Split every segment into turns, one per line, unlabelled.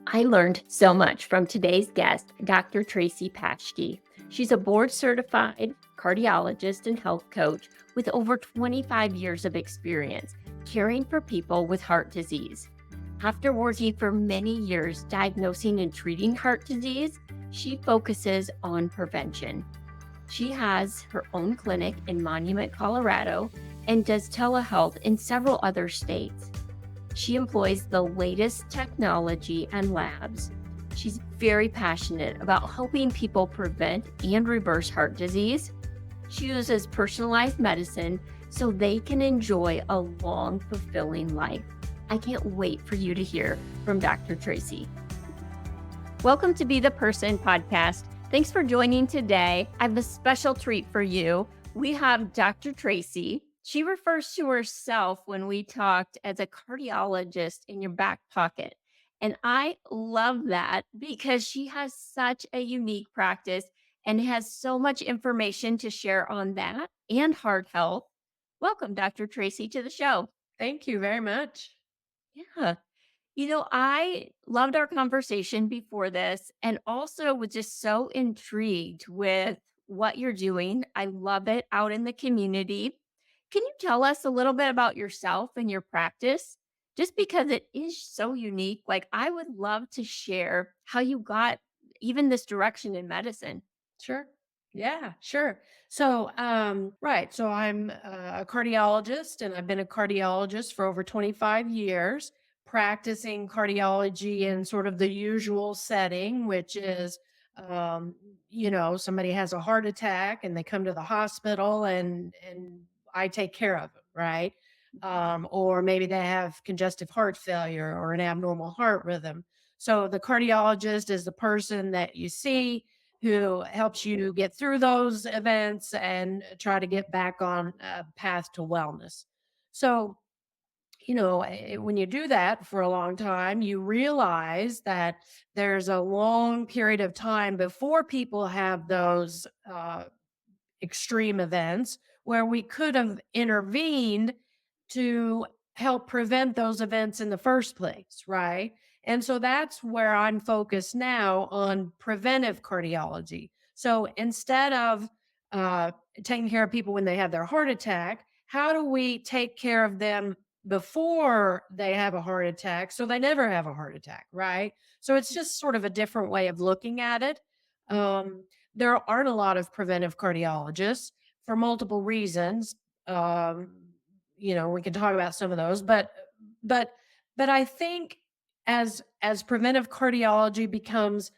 I learned so much from today's guest, Dr. Tracy Paeschke. She's a board certified cardiologist and health coach with over 25 years of experience caring for people with heart disease. After working for many years diagnosing and treating heart disease, she focuses on prevention. She has her own clinic in Monument, Colorado, and does telehealth in several other states. She employs the latest technology and labs. She's very passionate about helping people prevent and reverse heart disease. She uses personalized medicine so they can enjoy a long, fulfilling life. I can't wait for you to hear from Dr. Tracy. Welcome to Be the Person podcast. Thanks for joining today. I have a special treat for you. We have Dr. Tracy. She refers to herself when we talked as a cardiologist in your back pocket. And I love that because she has such a unique practice and has so much information to share on that and heart health. Welcome, Dr. Tracy, to the show.
Thank you very much.
Yeah. I loved our conversation before this and also was just so intrigued with what you're doing. I love it out in the community. Can you tell us a little bit about yourself and your practice? Just because it is so unique. Like, I would love to share how you got even this direction in medicine.
Sure. Yeah, sure. Right. So I'm a cardiologist and I've been a cardiologist for over 25 years, practicing cardiology in sort of the usual setting, which is, somebody has a heart attack and they come to the hospital and I take care of them, right? Or maybe they have congestive heart failure or an abnormal heart rhythm. So the cardiologist is the person that you see who helps you get through those events and try to get back on a path to wellness. So, when you do that for a long time, you realize that there's a long period of time before people have those extreme events where we could have intervened to help prevent those events in the first place, right? And so that's where I'm focused now on preventive cardiology. So instead of uh, taking care of people when they have their heart attack, how do we take care of them before they have a heart attack so they never have a heart attack, right? So it's just sort of a different way of looking at it. Um, there aren't a lot of preventive cardiologists for multiple reasons. Um, we can talk about some of those, but but I think as preventive cardiology becomes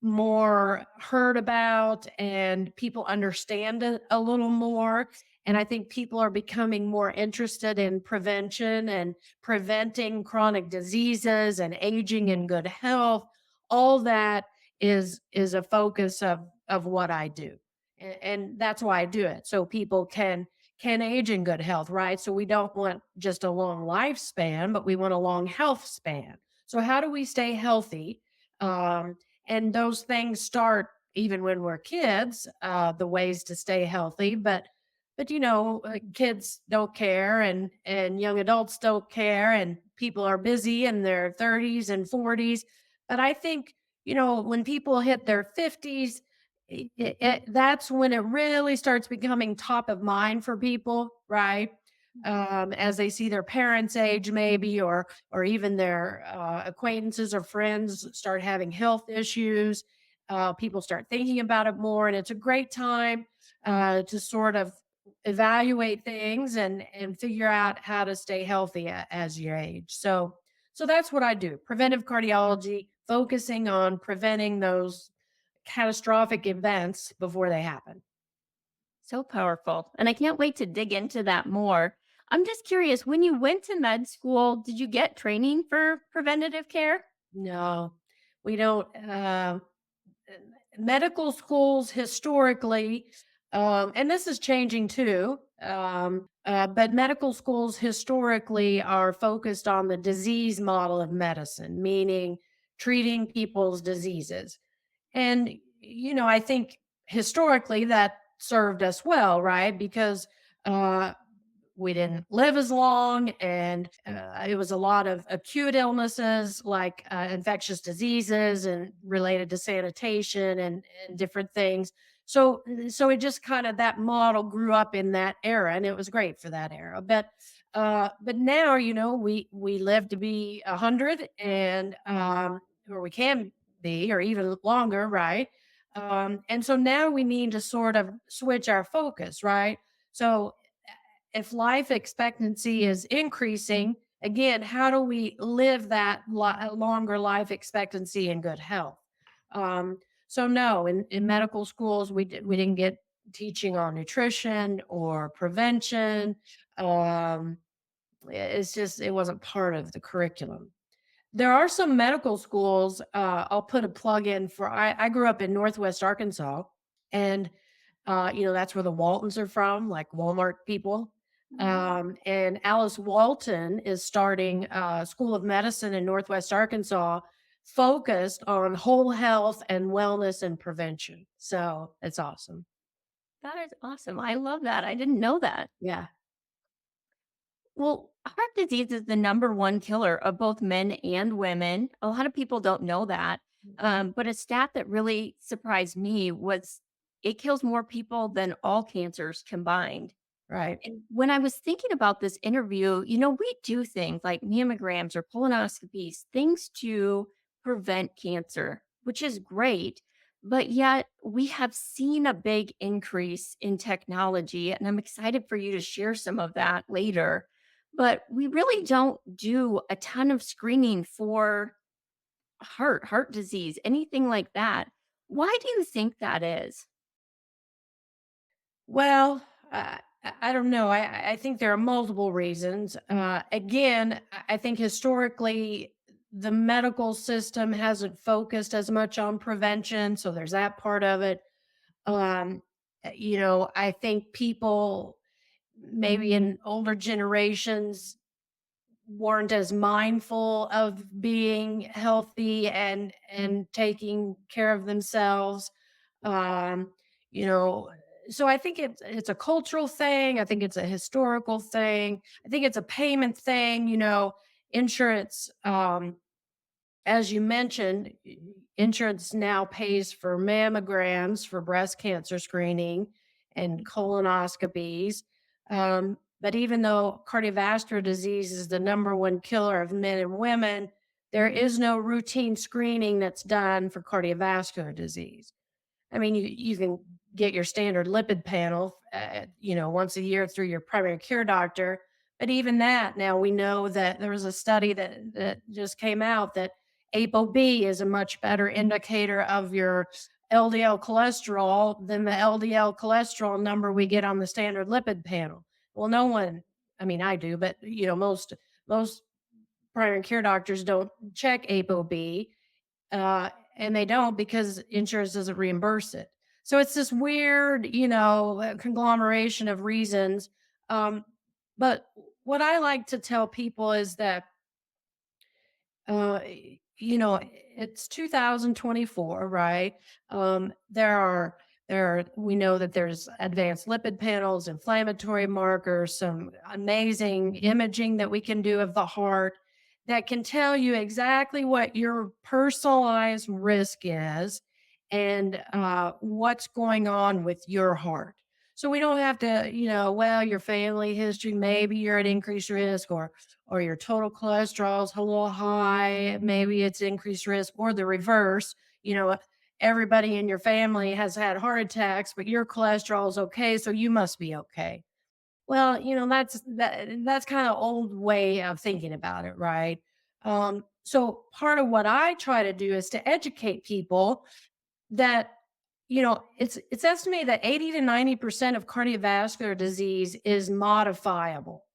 more heard about and people understand it a little more, and I think people are becoming more interested in prevention and preventing chronic diseases and aging in good health. All that is a focus of what I do. And that's why I do it. So people can age in good health, right? So we don't want just a long lifespan, but we want a long health span. So how do we stay healthy? And those things start even when we're kids, the ways to stay healthy, but kids don't care and young adults don't care and people are busy in their 30s and 40s. But I think when people hit their 50s, that's when it really starts becoming top of mind for people, right? As they see their parents age, maybe, or even their acquaintances or friends start having health issues. People start thinking about it more, and it's a great time to sort of evaluate things and figure out how to stay healthy as you age. So that's what I do. Preventive cardiology, focusing on preventing those catastrophic events before they happen.
So powerful. And I can't wait to dig into that more. I'm just curious, when you went to med school, did you get training for preventative care?
No, we don't. Medical schools historically, and this is changing too, but medical schools historically are focused on the disease model of medicine, meaning treating people's diseases. And, I think historically that served us well, right? Because uh, we didn't live as long, and it was a lot of acute illnesses like infectious diseases and related to sanitation and different things. So it just kind of, that model grew up in that era, and it was great for that era. But now, we live to be 100, and or we can be, or even longer, right? And so now we need to sort of switch our focus, right? So if life expectancy is increasing, again, how do we live that longer life expectancy in good health? Um, so no, in medical schools, we didn't get teaching on nutrition or prevention. Um, it's just, it wasn't part of the curriculum. There are some medical schools. I'll put a plug in for. I grew up in Northwest Arkansas, and that's where the Waltons are from, like Walmart people. And Alice Walton is starting a School of Medicine in Northwest Arkansas, focused on whole health and wellness and prevention. So it's awesome.
That is awesome. I love that. I didn't know that.
Yeah.
Well, heart disease is the number one killer of both men and women. A lot of people don't know that. But a stat that really surprised me was it kills more people than all cancers combined.
Right.
And when I was thinking about this interview, we do things like mammograms or colonoscopies, things to prevent cancer, which is great. But yet we have seen a big increase in technology, and I'm excited for you to share some of that later. But we really don't do a ton of screening for heart disease, anything like that. Why do you think that is?
Well, I don't know. I think there are multiple reasons. Again, I think historically the medical system hasn't focused as much on prevention, so there's that part of it. Um, I think people maybe in older generations weren't as mindful of being healthy and taking care of themselves. um, you know, so I think it's a cultural thing. I think it's a historical thing. I think it's a payment thing. Insurance. As you mentioned, insurance now pays for mammograms for breast cancer screening and colonoscopies. But even though cardiovascular disease is the number one killer of men and women, there is no routine screening that's done for cardiovascular disease. I mean, you can get your standard lipid panel, once a year through your primary care doctor. But even that, now we know that there was a study that just came out that ApoB is a much better indicator of your LDL cholesterol than the LDL cholesterol number we get on the standard lipid panel. Well, no one, I mean, I do, but most primary care doctors don't check ApoB, and they don't because insurance doesn't reimburse it. So it's this weird, conglomeration of reasons. Um, but what I like to tell people is that, uh, it's 2024, right? We know that there's advanced lipid panels, inflammatory markers, some amazing imaging that we can do of the heart that can tell you exactly what your personalized risk is and what's going on with your heart. So we don't have to, well, your family history, maybe you're at increased risk, or your total cholesterol is a little high, maybe it's increased risk, or the reverse. You know, everybody in your family has had heart attacks, but your cholesterol is okay, so you must be okay. Well, that's kind of old way of thinking about it, right? So part of what I try to do is to educate people that, it's estimated that 80 to 90% of cardiovascular disease is modifiable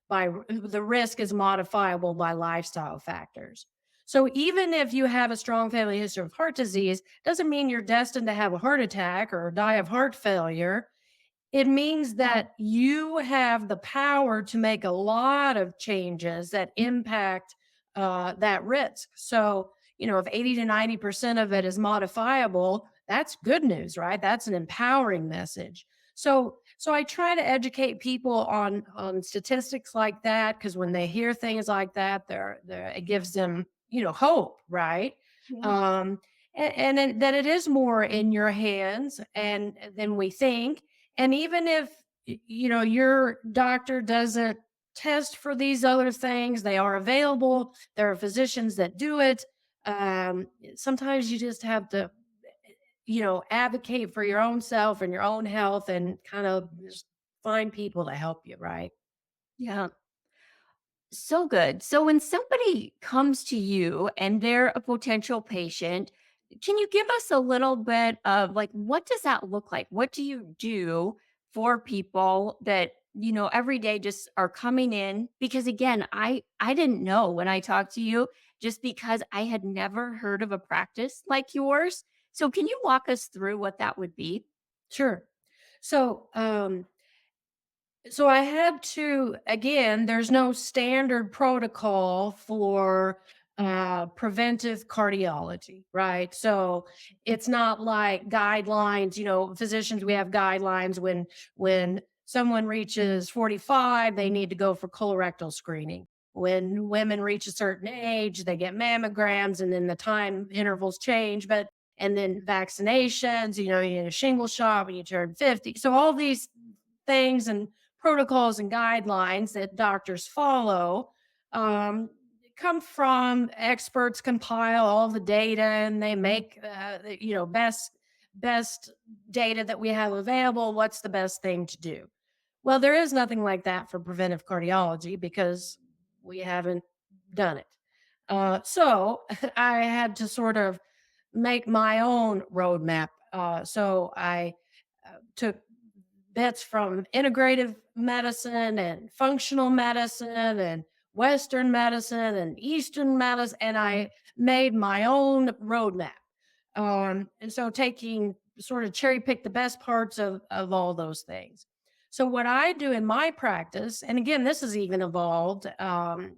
the risk is modifiable by lifestyle factors. So even if you have a strong family history of heart disease, doesn't mean you're destined to have a heart attack or die of heart failure. It means that you have the power to make a lot of changes that impact that risk. So, if 80 to 90% of it is modifiable, that's good news, right? That's an empowering message. So, So I try to educate people on statistics like that, because when they hear things like that, they're it gives them, hope, right?
Yeah.
Um, that it is more in your hands and than we think. And even if your doctor doesn't test for these other things, they are available. There are physicians that do it. Sometimes you just have to advocate for your own self and your own health and kind of just find people to help you, right?
Yeah. So good. So when somebody comes to you and they're a potential patient, can you give us a little bit of like what does that look like? What do you do for people that, every day just are coming in? Because again, I didn't know when I talked to you just because I had never heard of a practice like yours. So can you walk us through what that would be?
Sure. So, so I had to, again, there's no standard protocol for preventive cardiology, right? So it's not like guidelines, physicians, we have guidelines when someone reaches 45, they need to go for colorectal screening. When women reach a certain age, they get mammograms and then the time intervals change, but and then vaccinations, you get a shingle shot when you turn 50. So all these things and protocols and guidelines that doctors follow um, come from experts compile all the data and they make best data that we have available. What's the best thing to do? Well, there is nothing like that for preventive cardiology because we haven't done it. So I had to sort of make my own roadmap. So I took bits from integrative medicine and functional medicine and Western medicine and Eastern medicine, and I made my own roadmap. And so taking sort of cherry pick the best parts of all those things. So what I do in my practice, and again, this has even evolved. I've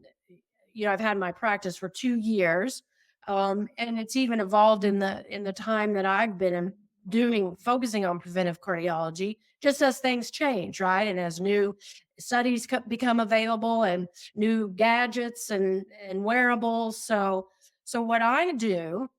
had my practice for 2 years, and it's even evolved in the time that I've been doing focusing on preventive cardiology. Just as things change, right, and as new studies become available and new gadgets and wearables. So what I do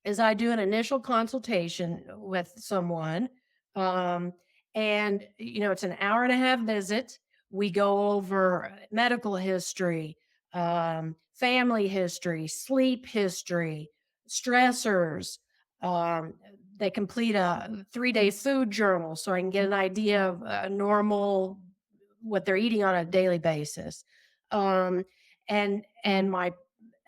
is I do an initial consultation with someone. Um, and, it's an hour and a half visit. We go over medical history, family history, sleep history, stressors. Um, they complete a 3-day food journal so I can get an idea of normal what they're eating on a daily basis. Um, and my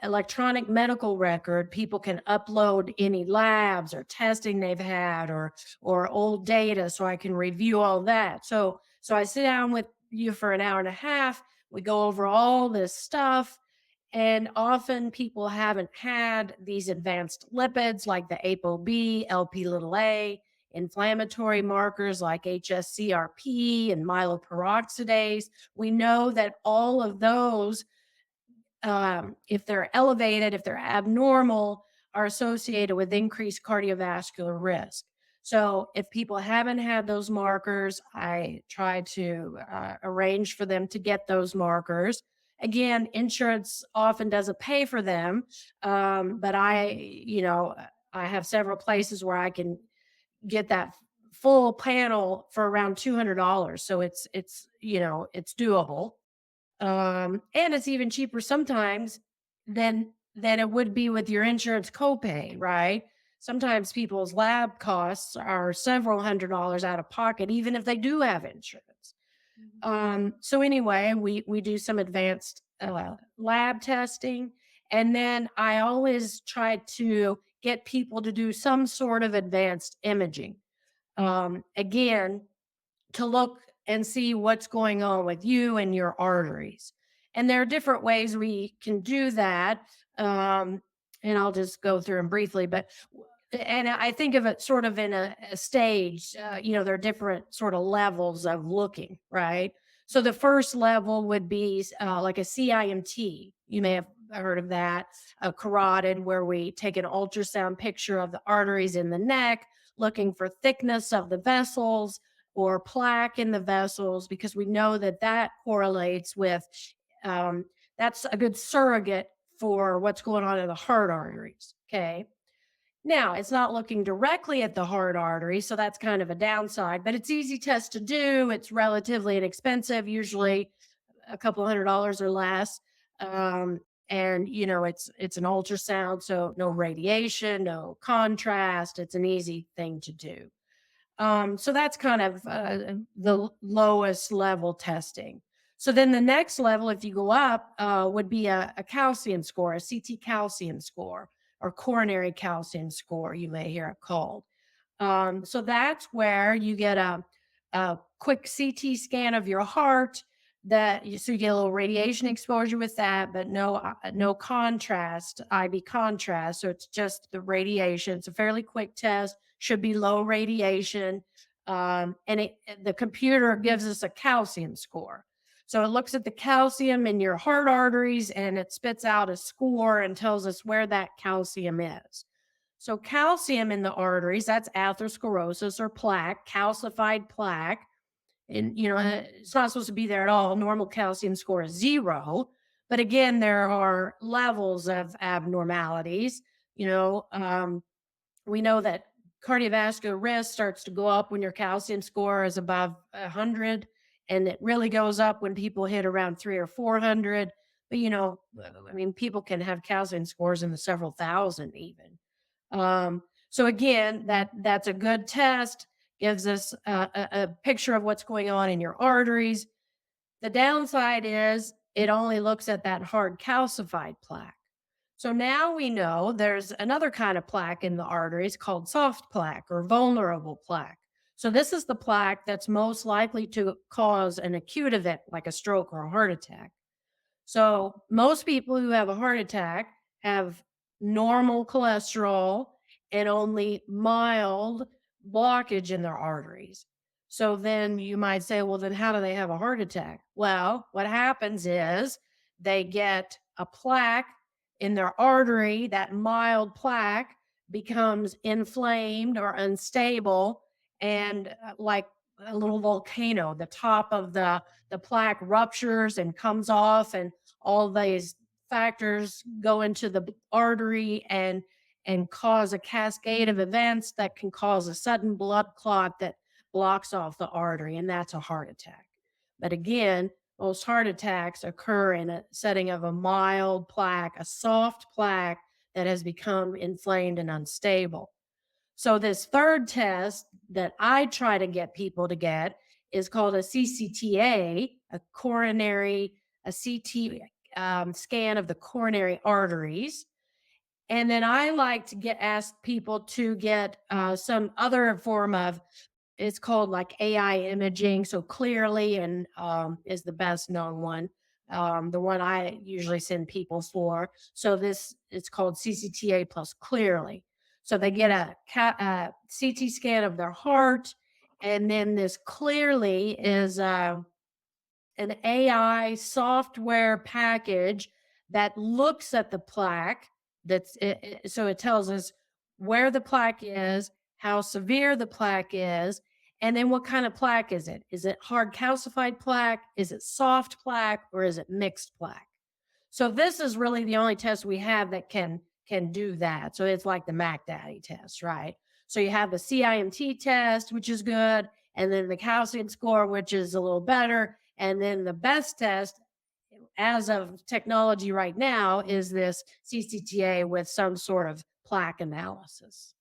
electronic medical record, people can upload any labs or testing they've had or old data so I can review all that. So I sit down with you for an hour and a half. We go over all this stuff. And often people haven't had these advanced lipids like the ApoB, LP little a, inflammatory markers like HSCRP and myeloperoxidase. We know that all of those, if they're elevated, if they're abnormal, are associated with increased cardiovascular risk. So, if people haven't had those markers, I try to arrange for them to get those markers. Again, insurance often doesn't pay for them, but I have several places where I can get that full panel for around $200. So it's doable, and it's even cheaper sometimes than it would be with your insurance copay, right? Sometimes people's lab costs are several $100s out of pocket, even if they do have insurance. So anyway, we do some advanced lab testing, and then I always try to get people to do some sort of advanced imaging. Again, to look and see what's going on with you and your arteries. And there are different ways we can do that. Um, and I'll just go through them briefly, and I think of it sort of in a stage. There are different sort of levels of looking, right? So the first level would be like a CIMT. You may have heard of that, a carotid, where we take an ultrasound picture of the arteries in the neck, looking for thickness of the vessels, or plaque in the vessels, because we know that that correlates with, um, that's a good surrogate for what's going on in the heart arteries. Okay. Now, it's not looking directly at the heart artery, so that's kind of a downside, but it's easy test to do. It's relatively inexpensive, usually a couple $100 or less. Um, and it's an ultrasound, so no radiation, no contrast. It's an easy thing to do. So that's kind of the lowest level testing. So then the next level, if you go up, would be a calcium score, a CT calcium score, or coronary calcium score, you may hear it called. So that's where you get a quick CT scan of your heart. So you get a little radiation exposure with that, but no contrast, IB contrast. So it's just the radiation. It's a fairly quick test. Should be low radiation, and the computer gives us a calcium score. So it looks at the calcium in your heart arteries and it spits out a score and tells us where that calcium is. So calcium in the arteries, that's atherosclerosis or plaque, calcified plaque. And, it's not supposed to be there at all. Normal calcium score is 0. But again, there are levels of abnormalities. You know, we know that cardiovascular risk starts to go up when your calcium score is above 100, and it really goes up when people hit around 3 or 400. But, I mean, people can have calcium scores in the several thousand even. So again, that's a good test, gives us a picture of what's going on in your arteries. The downside is it only looks at that hard calcified plaque. So now we know there's another kind of plaque in the arteries called soft plaque or vulnerable plaque. So this is the plaque that's most likely to cause an acute event like a stroke or a heart attack. So most people who have a heart attack have normal cholesterol and only mild blockage in their arteries. So then you might say, well, then how do they have a heart attack? Well, what happens is they get a plaque in their artery. That mild plaque becomes inflamed or unstable, and like a little volcano, the top of the plaque ruptures and comes off, and all these factors go into the artery and cause a cascade of events that can cause a sudden blood clot that blocks off the artery, and that's a heart attack. But again, most heart attacks occur in a setting of a mild plaque, a soft plaque that has become inflamed and unstable. So this third test that I try to get people to get is called a CCTA, a CT scan of the coronary arteries. And then I like to ask people to get some other form of, it's called like AI imaging. So clearly, and is the best known one, the one I usually send people for. So this it's called CCTA plus clearly. So they get a CT scan of their heart, and then this clearly is an AI software package that looks at the plaque. So it tells us where the plaque is, how severe the plaque is, and then what kind of plaque is it? Is it hard calcified plaque? Is it soft plaque? Or is it mixed plaque? So this is really the only test we have that can do that. So it's like the Mac Daddy test, right? So you have the CIMT test, which is good, and then the calcium score, which is a little better, and then the best test as of technology right now is this CCTA with some sort of plaque analysis.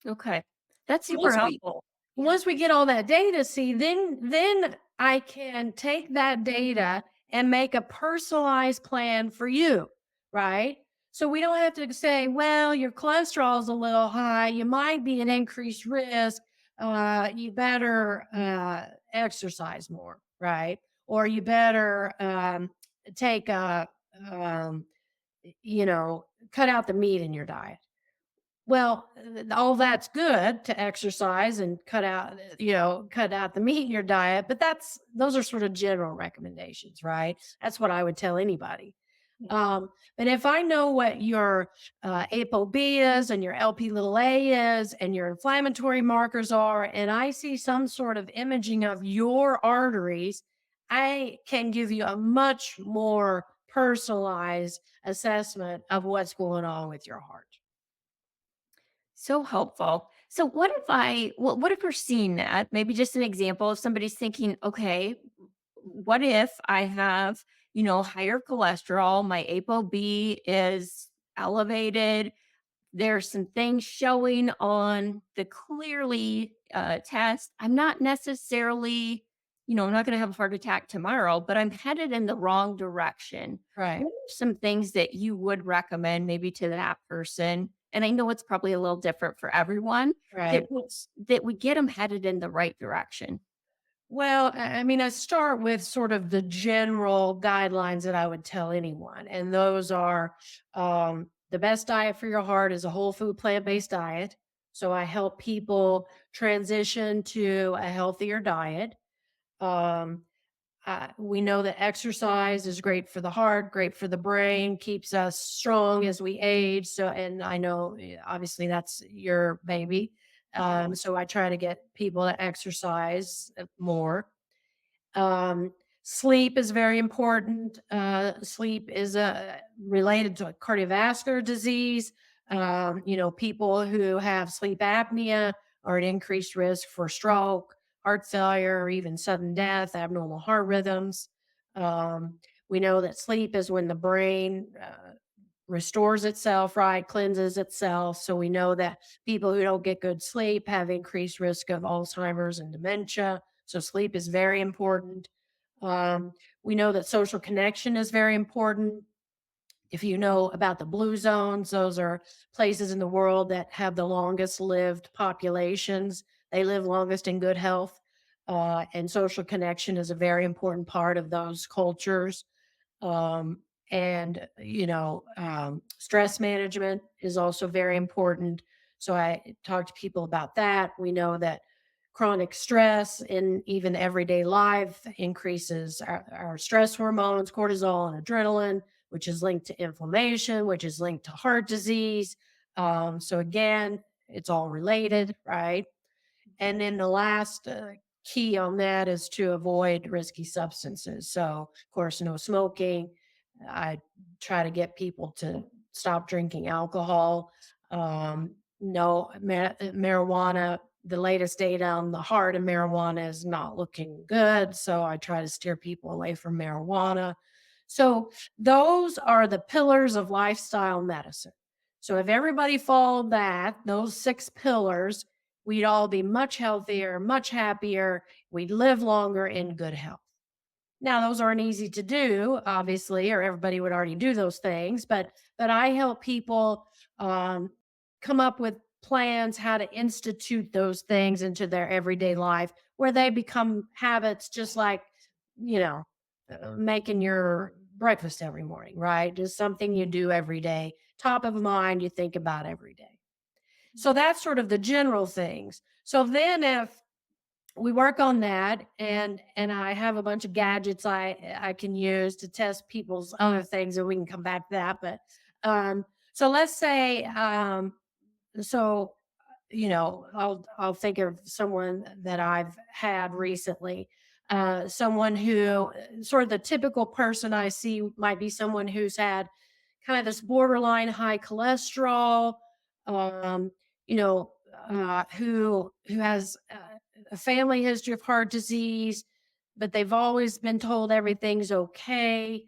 Okay. That's super
Once we
helpful.
once we get all that data, see, then I can take that data and make a personalized plan for you, right? So we don't have to say, well, your cholesterol is a little high, you might be an increased risk, you better exercise more, right? Or you better take um, you know, cut out the meat in your diet. Well, all that's good to exercise and cut out the meat in your diet, but those are sort of general recommendations, right? That's what I would tell anybody. But if I know what your ApoB is and your LP little a is and your inflammatory markers are, and I see some sort of imaging of your arteries, I can give you a much more personalized assessment of what's going on with your heart.
So helpful. So what if we're seeing that? Maybe just an example of somebody's thinking, okay, what if I have, higher cholesterol, my ApoB is elevated, there's some things showing on the clearly test. I'm not necessarily, I'm not going to have a heart attack tomorrow, but I'm headed in the wrong direction.
Right.
What are some things that you would recommend maybe to that person? And I know it's probably a little different for everyone
Right.
that would get them headed in the right direction.
Well, I mean, I start with sort of the general guidelines that I would tell anyone, and those are the best diet for your heart is a whole food, plant based diet. So I help people transition to a healthier diet. Um, we know that exercise is great for the heart, great for the brain, keeps us strong as we age. So, and I know obviously that's your baby. So I try to get people to exercise more. Um, Sleep is very important. Sleep is related to cardiovascular disease. People who have sleep apnea are at increased risk for stroke, heart failure, or even sudden death, abnormal heart rhythms. Um, we know that sleep is when the brain restores itself, right? Cleanses itself. So we know that people who don't get good sleep have increased risk of Alzheimer's and dementia. So sleep is very important. We know that social connection is very important. If you know about the blue zones, those are places in the world that have the longest lived populations. They live longest in good health. And social connection is a very important part of those cultures. Um, Stress management is also very important. So I talk to people about that. We know that chronic stress in even everyday life increases our stress hormones, cortisol and adrenaline, which is linked to inflammation, which is linked to heart disease. So again, it's all related, right? And then the last key on that is to avoid risky substances. So, of course, no smoking. I try to get people to stop drinking alcohol. No marijuana. The latest data on the heart and marijuana is not looking good. So I try to steer people away from marijuana. So those are the pillars of lifestyle medicine. So if everybody followed those six pillars, we'd all be much healthier, much happier. We'd live longer in good health. Now, those aren't easy to do, obviously, or everybody would already do those things. But I help people um, come up with plans how to institute those things into their everyday life, where they become habits, just like you know making your breakfast every morning, right? Just something you do every day, top of mind, you think about every day. So that's sort of the general things. So then if we work on that and I have a bunch of gadgets I can use to test people's other things and we can come back to that. But so let's say so I'll think of someone that I've had recently. Someone who sort of the typical person I see might be someone who's had kind of this borderline high cholesterol, um, who has a family history of heart disease, but they've always been told everything's okay.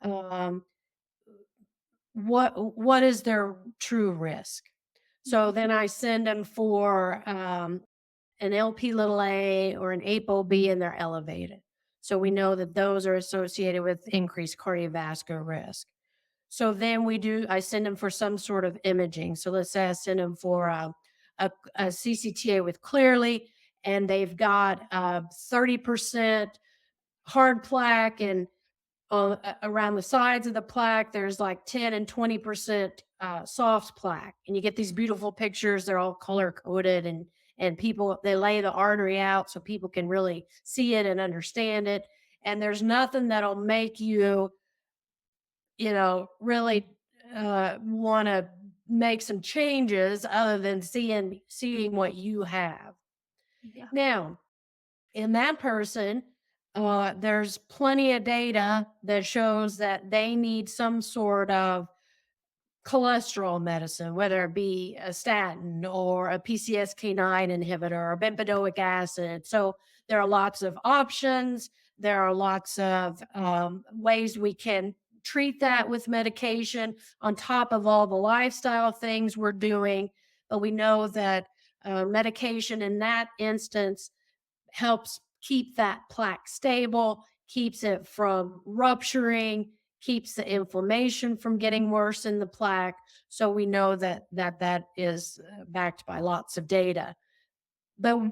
Um, what is their true risk? So then I send them for an LP little a or an ApoB and they're elevated. So we know that those are associated with increased cardiovascular risk. So then I send them for some sort of imaging. So let's say I send them for a CCTA with clearly, and they've got 30% hard plaque and around the sides of the plaque, there's like 10 and 20% soft plaque. And you get these beautiful pictures. They're all color coded and people, they lay the artery out so people can really see it and understand it. And there's nothing that'll make you really want to make some changes other than seeing what you have.
Yeah.
Now, in that person, there's plenty of data that shows that they need some sort of cholesterol medicine, whether it be a statin or a PCSK9 inhibitor or bempedoic acid. So there are lots of options. There are lots of ways we can treat that with medication on top of all the lifestyle things we're doing. But we know that medication in that instance helps keep that plaque stable, keeps it from rupturing, keeps the inflammation from getting worse in the plaque. So we know that is backed by lots of data. But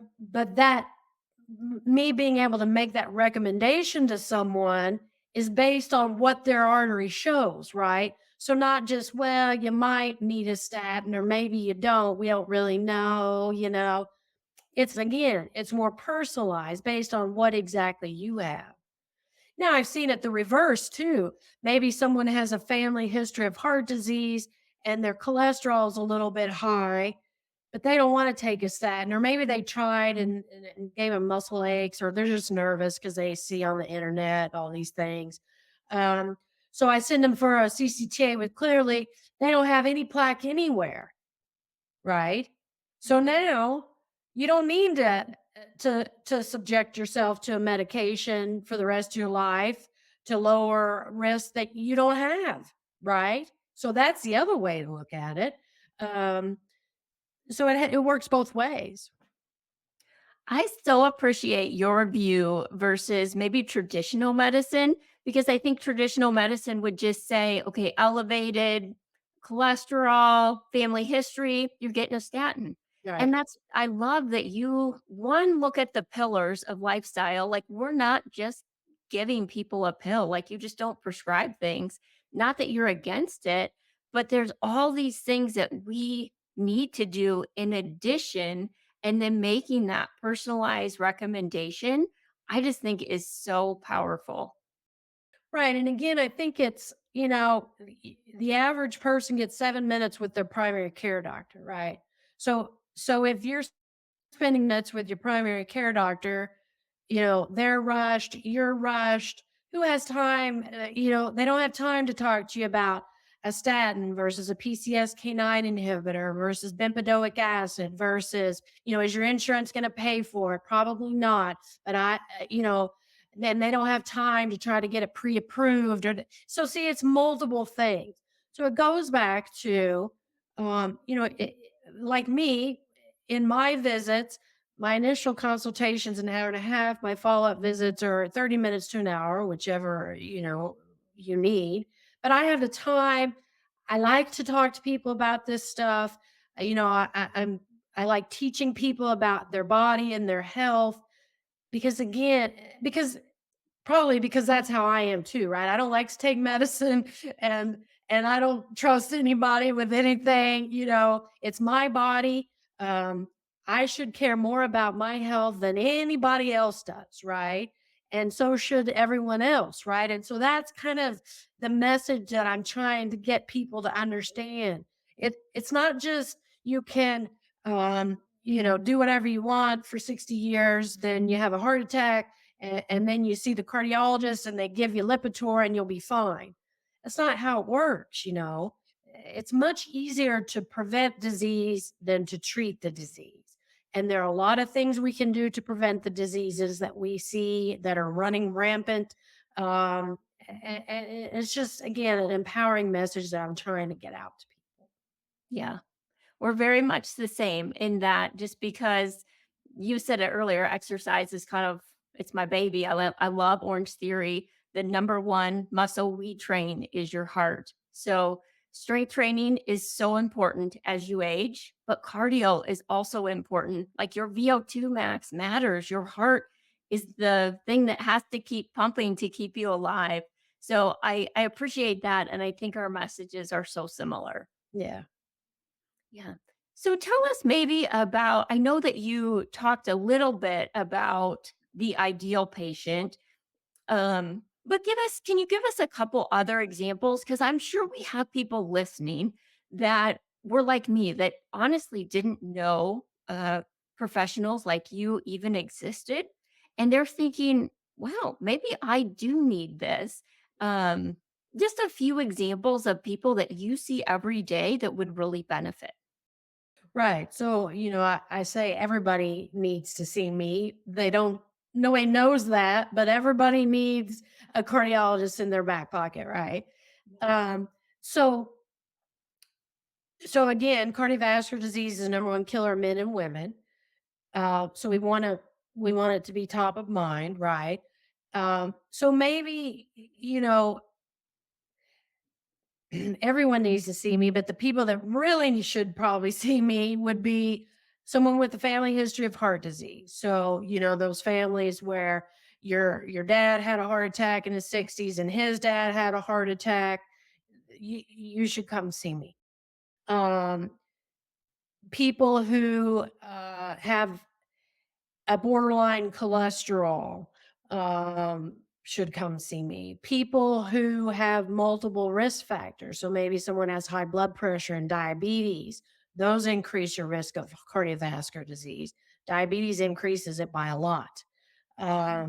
me being able to make that recommendation to someone is based on what their artery shows, right? So not just, well, you might need a statin or maybe you don't. We don't really know. It's again, it's more personalized based on what exactly you have. Now, I've seen it the reverse too. Maybe someone has a family history of heart disease and their cholesterol is a little bit high, but they don't want to take a statin, or maybe they tried and gave them muscle aches, or they're just nervous because they see on the internet all these things. Um, so I send them for a CCTA with clearly they don't have any plaque anywhere. Right? So now you don't need to subject yourself to a medication for the rest of your life to lower risk that you don't have, right? So that's the other way to look at it. Um, so it works both ways.
I so appreciate your view versus maybe traditional medicine because I think traditional medicine would just say, okay, elevated cholesterol, family history, you're getting a statin.
Right.
And I love that you, one, look at the pillars of lifestyle. Like, we're not just giving people a pill, like, you just don't prescribe things. Not that you're against it, but there's all these things that we need to do in addition, and then making that personalized recommendation, I just think is so powerful.
Right. And again, I think the average person gets 7 minutes with their primary care doctor, right? So if you're spending minutes with your primary care doctor, they're rushed, you're rushed. Who has time? They don't have time to talk to you about a statin versus a PCSK9 inhibitor versus bempedoic acid versus, is your insurance going to pay for it? Probably not. But then they don't have time to try to get it pre-approved. So see, it's multiple things. So it goes back to, like me in my visits, my initial consultation's an hour and a half. My follow-up visits are 30 minutes to an hour, whichever, you need. But I have the time. I like to talk to people about this stuff. I like teaching people about their body and their health because probably because that's how I am too, right? I don't like to take medicine and I don't trust anybody with anything, it's my body. Um, I should care more about my health than anybody else does, right? And so should everyone else, right? And so that's kind of the message that I'm trying to get people to understand. It's not just you can do whatever you want for 60 years, then you have a heart attack and then you see the cardiologist and they give you Lipitor and you'll be fine. That's not how it works. It's much easier to prevent disease than to treat the disease. And there are a lot of things we can do to prevent the diseases that we see that are running rampant. And it's just, again, an empowering message that I'm trying to get out to people.
Yeah. We're very much the same in that just because you said it earlier, exercise is kind of it's my baby. I love Orange Theory. The number one muscle we train is your heart. So strength training is so important as you age, but cardio is also important. Like, your VO2 max matters. Your heart is the thing that has to keep pumping to keep you alive. So I appreciate that. And I think our messages are so similar.
Yeah.
Yeah. So tell us maybe about, I know that you talked a little bit about the ideal patient. Um, But can you give us a couple other examples? Because I'm sure we have people listening that were like me that honestly didn't know professionals like you even existed. And they're thinking, wow, maybe I do need this. Um, just a few examples of people that you see every day that would really benefit.
Right. So, I say everybody needs to see me. They don't, nobody knows that, but everybody needs a cardiologist in their back pocket, right? Um, so, so again, cardiovascular disease is the number one killer of men and women. So we want it to be top of mind, right? So maybe, everyone needs to see me, but the people that really should probably see me would be someone with a family history of heart disease. So, those families where your dad had a heart attack in his 60s and his dad had a heart attack, you should come see me. Um, People who have a borderline cholesterol should come see me. People who have multiple risk factors, so maybe someone has high blood pressure and diabetes, those increase your risk of cardiovascular disease. Diabetes increases it by a lot.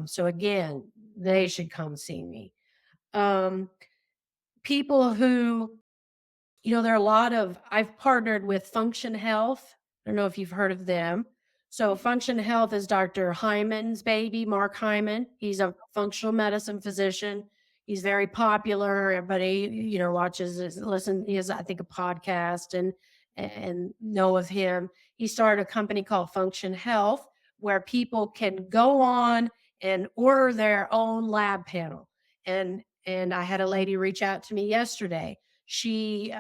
So again, they should come see me. Um, People who there are a lot of I've partnered with Function Health. I don't know if you've heard of them. So Function Health is Dr. Hyman's baby, Mark Hyman. He's a functional medicine physician. He's very popular. Everybody, listen, he has, I think, a podcast and know of him. He started a company called Function Health where people can go on and order their own lab panel. And I had a lady reach out to me yesterday. She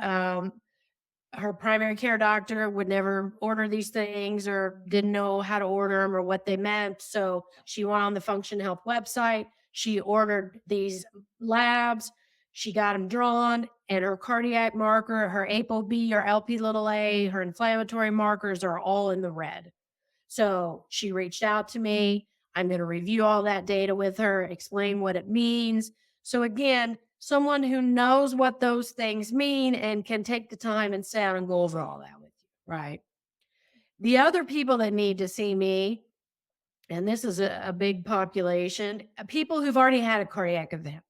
Her primary care doctor would never order these things or didn't know how to order them or what they meant. So she went on the Function Health website. She ordered these labs. She got them drawn, and her cardiac marker, her ApoB or LP little a, her inflammatory markers are all in the red. So she reached out to me. I'm going to review all that data with her, explain what it means. So again, someone who knows what those things mean and can take the time and sit down and go over all that with you, right? The other people that need to see me, and this is a big population, people who've already had a cardiac event.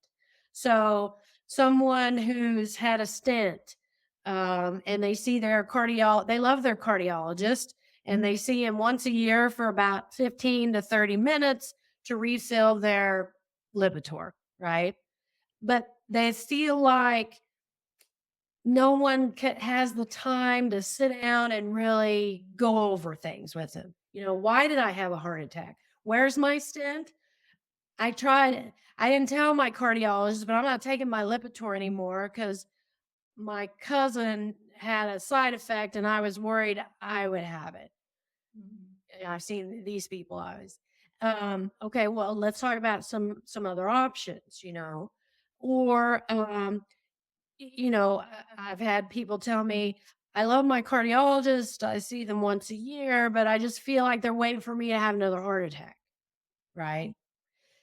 So someone who's had a stent, and they see they love their cardiologist, and they see him once a year for about 15 to 30 minutes to refill their Lipitor, right? But they feel like no one has the time to sit down and really go over things with him. Why did I have a heart attack? Where's my stent? I tried it. I didn't tell my cardiologist, but I'm not taking my Lipitor anymore because my cousin had a side effect and I was worried I would have it. And I've seen these people always. Okay, well, let's talk about some other options, or I've had people tell me, I love my cardiologist. I see them once a year, but I just feel like they're waiting for me to have another heart attack. Right.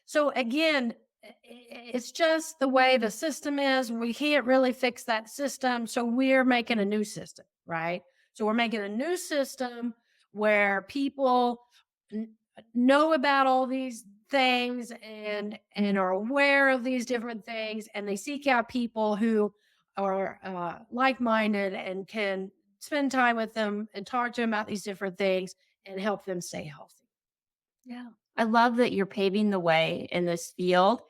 So again, it's just the way the system is. We can't really fix that system. So we're making a new system. Right. So we're making a new system where people n- know about all these things and are aware of these different things, and they seek out people who are like-minded and can spend time with them and talk to them about these different things and help them stay healthy.
Yeah. I love that you're paving the way in this field.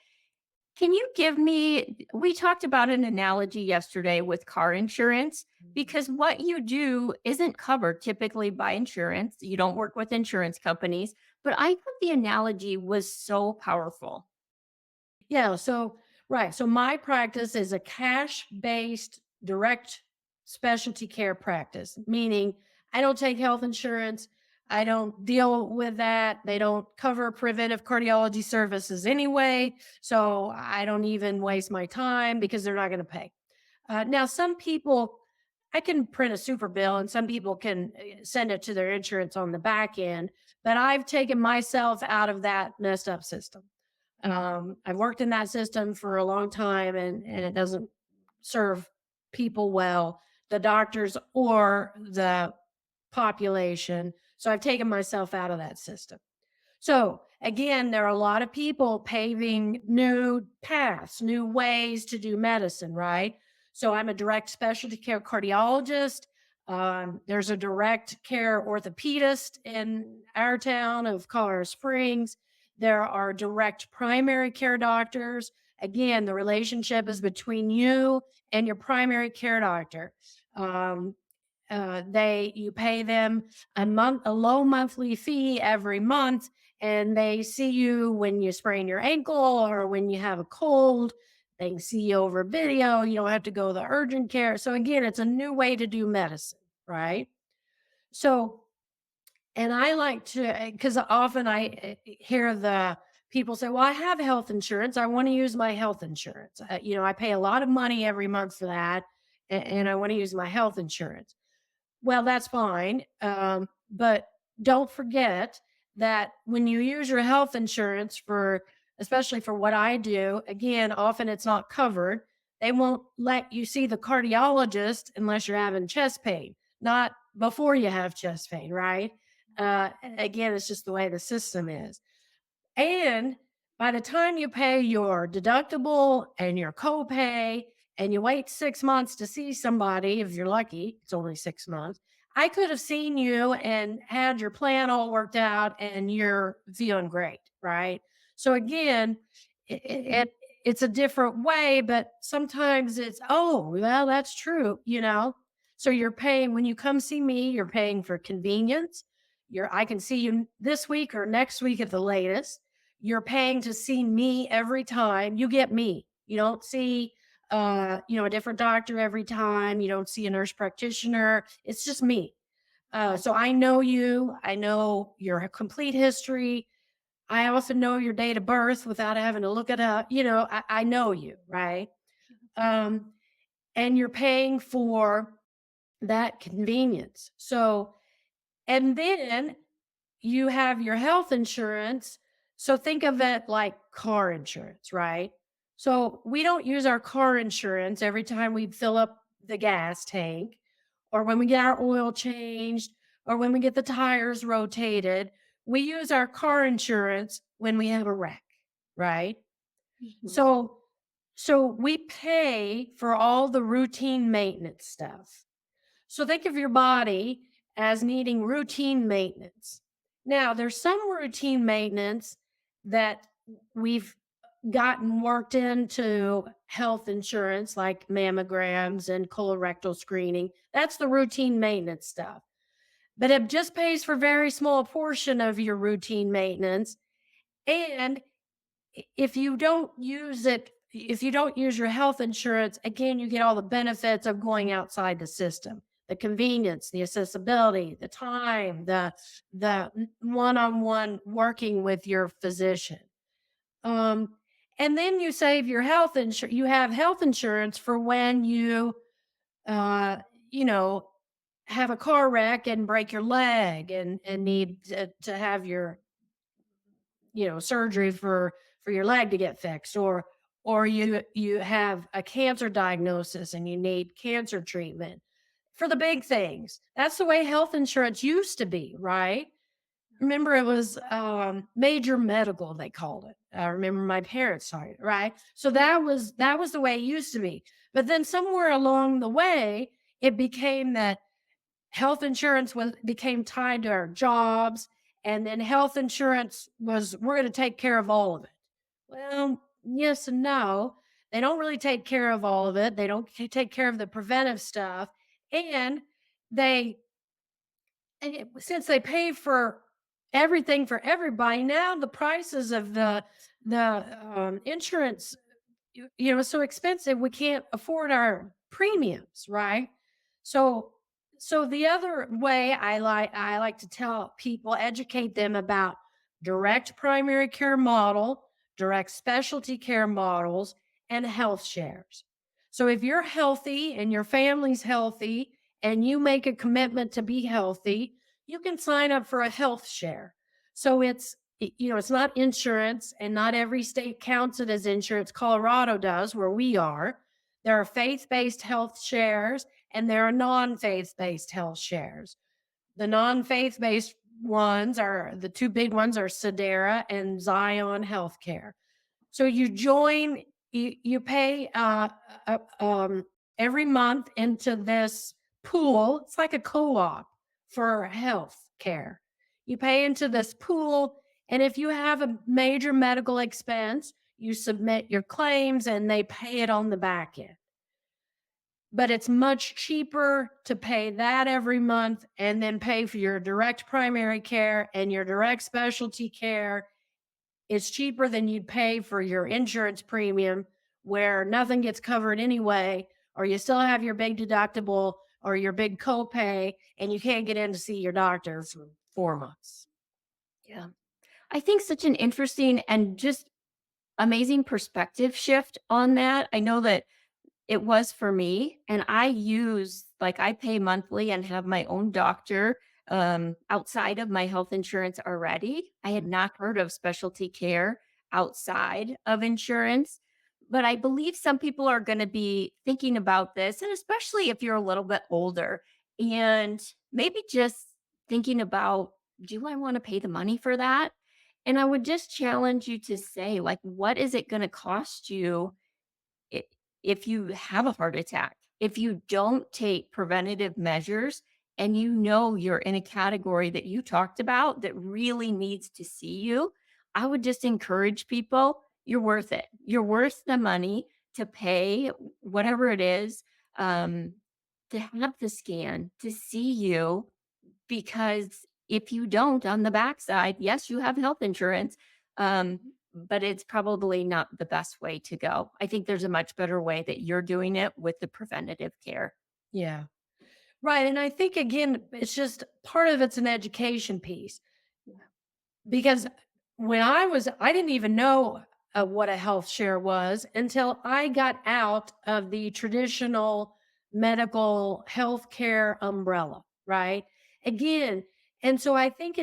Can you give me we talked about an analogy yesterday with car insurance because what you do isn't covered typically by insurance. You don't work with insurance companies, but I thought the analogy was so powerful.
Yeah, so right. So my practice is a cash-based direct specialty care practice, meaning I don't take health insurance. I don't deal with that. They don't cover preventive cardiology services anyway. So I don't even waste my time because they're not going to pay. Now, some people, I can print a super bill and some people can send it to their insurance on the back end, but I've taken myself out of that messed up system. I've worked in that system for a long time, and it doesn't serve people well, the doctors or the population. So I've taken myself out of that system. So again, there are a lot of people paving new paths, new ways to do medicine, right? So I'm a direct specialty care cardiologist. There's a direct care orthopedist in our town of Colorado Springs. There are direct primary care doctors. Again, the relationship is between you and your primary care doctor. Um, they you pay them a low monthly fee every month, and they see you when you sprain your ankle or when you have a cold. They can see you over video. You don't have to go to the urgent care. So again, it's a new way to do medicine, right? So, and I like to, because often I hear the people say, well, I have health insurance. I want to use my health insurance. I pay a lot of money every month for that, and I want to use my health insurance. Well, that's fine. But don't forget that when you use your health insurance especially for what I do, again, often it's not covered. They won't let you see the cardiologist unless you're having chest pain, not before you have chest pain, right? Again, it's just the way the system is. And by the time you pay your deductible and your copay and you wait 6 months to see somebody, if you're lucky, it's only 6 months. I could have seen you and had your plan all worked out and you're feeling great, right? So again, it's a different way, but sometimes it's, oh, well, that's true. So you're paying when you come see me, you're paying for convenience. I can see you this week or next week at the latest. You're paying to see me every time. You get me. You don't see a different doctor every time. You don't see a nurse practitioner. It's just me. So I know you. I know your complete history. I also know your date of birth without having to look it up. I know you, right? Um, and you're paying for that convenience. So, and then you have your health insurance. So think of it like car insurance, right? So we don't use our car insurance every time we fill up the gas tank or when we get our oil changed or when we get the tires rotated. We use our car insurance when we have a wreck, right?
Mhm.
So so we pay for all the routine maintenance stuff. So think of your body as needing routine maintenance. Now, there's some routine maintenance that we've gotten worked into health insurance, like mammograms and colorectal screening. That's the routine maintenance stuff. But it just pays for a very small portion of your routine maintenance. And if you don't use your health insurance, again, you get all the benefits of going outside the system, the convenience, the accessibility, the time, the one-on-one working with your physician. Um, and then you save your health insurance. You have health insurance for when uh, you know, have a car wreck and break your leg and need to have your surgery for your leg to get fixed, or you have a cancer diagnosis and you need cancer treatment for the big things. That's the way health insurance used to be, right? Remember, it was major medical, they called it. I remember my parents talking, right? So that was the way it used to be. But then somewhere along the way, it became that health insurance became tied to our jobs, and then health insurance was, we're going to take care of all of it. Well, yes and no. They don't really take care of all of it. They don't take care of the preventive stuff. And they since they pay for everything for everybody, now the prices of the insurance, it's so expensive we can't afford our premiums, right? So so the other way I like to tell people, educate them about direct primary care model, direct specialty care models, and health shares. So if you're healthy and your family's healthy and you make a commitment to be healthy, you can sign up for a health share. So it's it's not insurance, and not every state counts it as insurance. Colorado does, where we are. There are faith-based health shares and there are non-faith-based health shares. The non-faith-based ones are the two big ones are Sedera and Zion Healthcare. So you join, you pay uh, um, every month into this pool. It's like a co-op for health care. You pay into this pool, and if you have a major medical expense, you submit your claims and they pay it on the back end. But it's much cheaper to pay that every month and then pay for your direct primary care and your direct specialty care. It's cheaper than you'd pay for your insurance premium, where nothing gets covered anyway, or you still have your big deductible or your big copay, and you can't get in to see your doctor for 4 months.
Yeah. I think such an interesting and just amazing perspective shift on that. I know that it was for me, and I pay monthly and have my own doctor, outside of my health insurance already. I had not heard of specialty care outside of insurance, but I believe some people are gonna be thinking about this, and especially if you're a little bit older and maybe just thinking about, "Do I wanna pay the money for that?" And I would just challenge you to say, like, what is it gonna cost you I if you have a heart attack, if you don't take preventative measures and you know you're in a category that you talked about that really needs to see you, I would just encourage people, you're worth it. You're worth the money to pay whatever it is, um, to have the scan, to see you, because if you don't on the backside, yes, you have health insurance, but it's probably not the best way to go. I think there's a much better way that you're doing it with the preventative care.
Yeah. Right. And I think, again, it's just part of it's an education piece. Because I didn't even know what a health share was until I got out of the traditional medical healthcare umbrella, right? Again, and so I think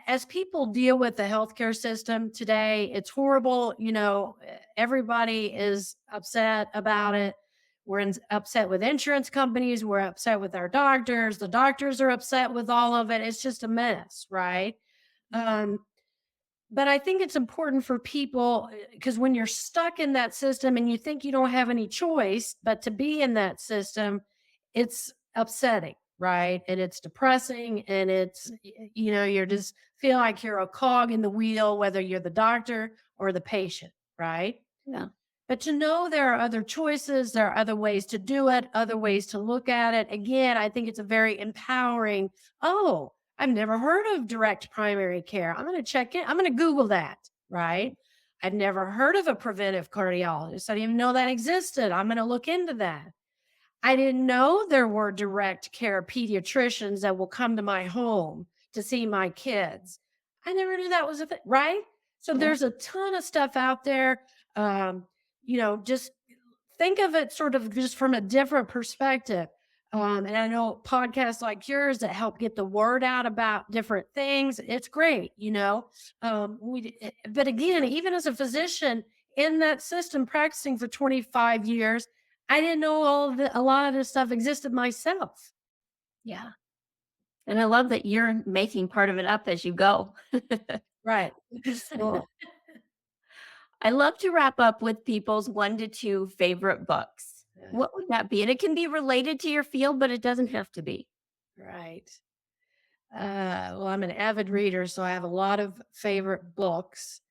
as people deal with the healthcare system today, it's horrible. Everybody is upset about it. Upset with insurance companies. We're upset with our doctors. The doctors are upset with all of it. It's just a mess, right? Um, but I think it's important for people, because when you're stuck in that system and you think you don't have any choice but to be in that system, it's upsetting, right? And it's depressing, and you're just feel like you're a cog in the wheel, whether you're the doctor or the patient, right?
Yeah.
But to know there are other choices, there are other ways to do it, other ways to look at it. Again, I think it's a very empowering. Oh, I've never heard of direct primary care. I'm going to check in. I'm going to Google that, right? I've never heard of a preventive cardiologist. I didn't even know that existed. I'm going to look into that. I didn't know there were direct care pediatricians that will come to my home to see my kids. I never knew that was a thing, right? So
Yeah.
there's a ton of stuff out there. Um, just think of it sort of just from a different perspective. And I know podcasts like yours that help get the word out about different things. It's great, but again, even as a physician in that system practicing for 25 years, I didn't know a lot of this stuff existed myself.
Yeah. And I love that you're making part of it up as you go.
Right.
Cool. I love to wrap up with people's 1 to 2 favorite books.
Uh,
What would that be? And it can be related to your field, but it doesn't have to be.
right. Well, I'm an avid reader, so I have a lot of favorite books.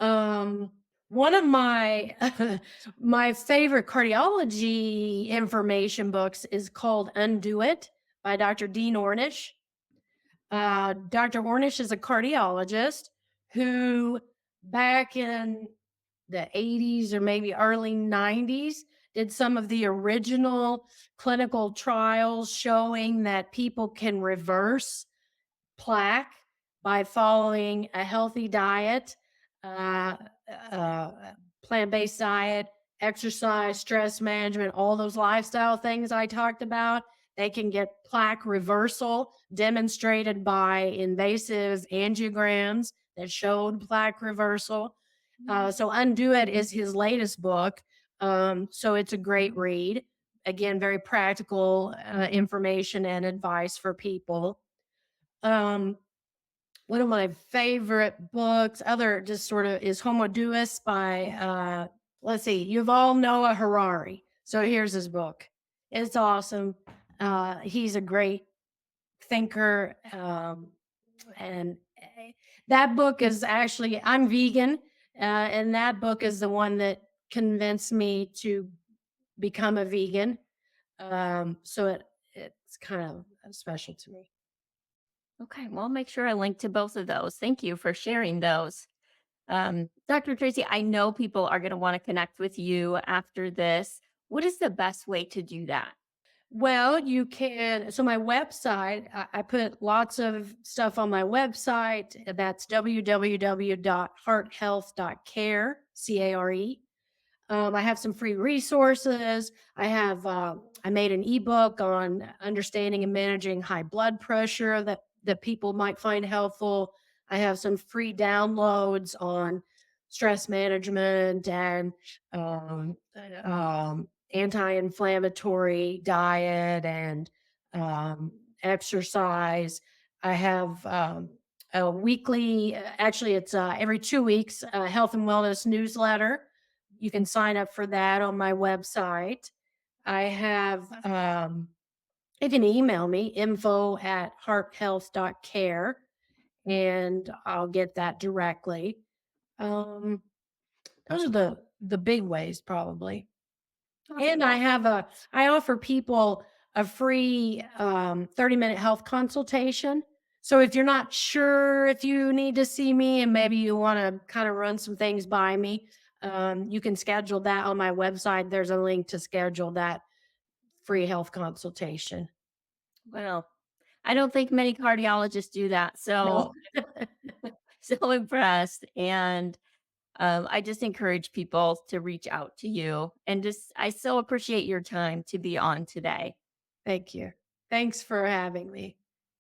Um, One of my my favorite cardiology information books is called Undo It by Dr. Dean Ornish. Dr. Ornish is a cardiologist who, back in the 80s or maybe early 90s, did some of the original clinical trials showing that people can reverse plaque by following a healthy diet, uh, uh, plant-based diet, exercise, stress management, all those lifestyle things I talked about. They can get plaque reversal demonstrated by invasive angiograms that showed plaque reversal. So Undo It is his latest book. So it's a great read. Again, very practical information and advice for people. Um, One of my favorite books, other just sort of is Homo Deus by let's see, Yuval Noah Harari. So here's his book. It's awesome. He's a great thinker. And that book is actually, I'm vegan, and that book is the one that convinced me to become a vegan. So it's kind of special to me.
Okay, well, I'll make sure I link to both of those. Thank you for sharing those. Dr. Tracy, I know people are going to want to connect with you after this. What is the best way to do that?
Well, you can. So my website, I put lots of stuff on my website. That's www.hearthealth.care, care. I have some free resources. I made an ebook on understanding and managing high blood pressure that people might find helpful. I have some free downloads on stress management and um, anti-inflammatory diet and exercise. I have a weekly, actually, it's every 2 weeks, health and wellness newsletter. You can sign up for that on my website. I have, you can email me info@hearthealth.care and I'll get that directly. Um, those are the big ways probably. And
Awesome.
I offer people a free 30-minute health consultation. So if you're not sure if you need to see me and maybe you want to kind of run some things by me, you can schedule that on my website. There's a link to schedule that free health consultation.
Well, I don't think many cardiologists do that. So,
No.
so impressed. And I just encourage people to reach out to you. And just, I so appreciate your time to be on today.
Thank you. Thanks for having me.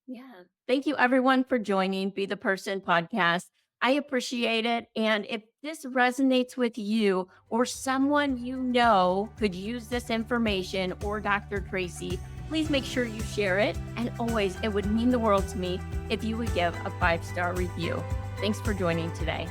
Yeah. Thank you, everyone, for joining Be the Person podcast. I appreciate it. And if this resonates with you or someone you know could use this information or Dr. Tracy, please make sure you share it. And always, it would mean the world to me if you would give a 5-star review. Thanks for joining today.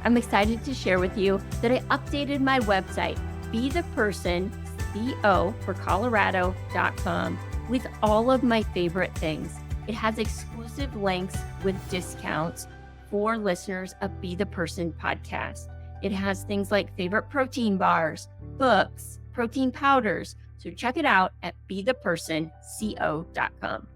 I'm excited to share with you that I updated my website, Be the Person, CO for Colorado.com, with all of my favorite things. It has exclusive links with discounts for listeners of Be the Person podcast. It has things like favorite protein bars, books, protein powders. So check it out at bethepersonco.com.